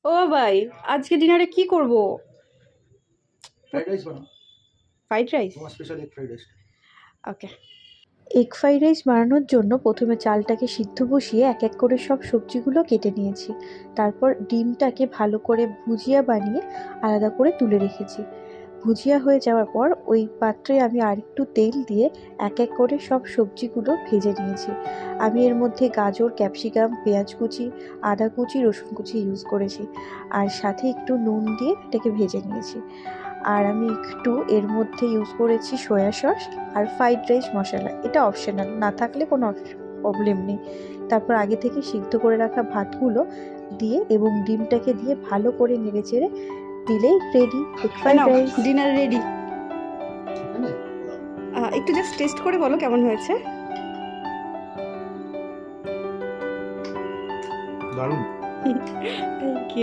ও ভাই, আজকে ডিনারে কি করব? ফ্রাইড রাইস বানাও। Fried rice. তোমার স্পেশাল এগ ফ্রাইড রাইস। ওকে। এগ ফ্রাইড রাইস বানানোর জন্য প্রথমে চালটাকে সিদ্ধ বসিয়ে এক এক করে সব সবজিগুলো কেটে নিয়েছি। তারপর ডিমটাকে ভালো করে ভুজিয়া বানিয়ে আলাদা করে তুলে রেখেছি। ভুজিয়া হয়ে যাওয়ার পর ওই পাত্রে আমি আরেকটু তেল দিয়ে এক এক করে সব সবজিগুলো ভেজে নিয়েছি। আমি এর মধ্যে গাজর, ক্যাপসিকাম, পেঁয়াজ কুচি, আদা কুচি, রসুন কুচি ইউজ করেছি। আর সাথে একটু নুন দিয়ে এটাকে ভেজে নিয়েছি। আর আমি একটু এর মধ্যে ইউজ করেছি সয়া সস আর ফ্রাইড রাইস মশলা। এটা অপশনাল, না থাকলে কোনো প্রবলেম নেই। তারপর আগে থেকে সিদ্ধ করে রাখা ভাতগুলো দিয়ে এবং ডিমটাকে দিয়ে ভালো করে নেড়েচেড়ে দিলেই ready egg fried rice. Dinner ready. একটু জাস্ট টেস্ট করে বলো কেমন হয়েছে। দারুণ। Thank you.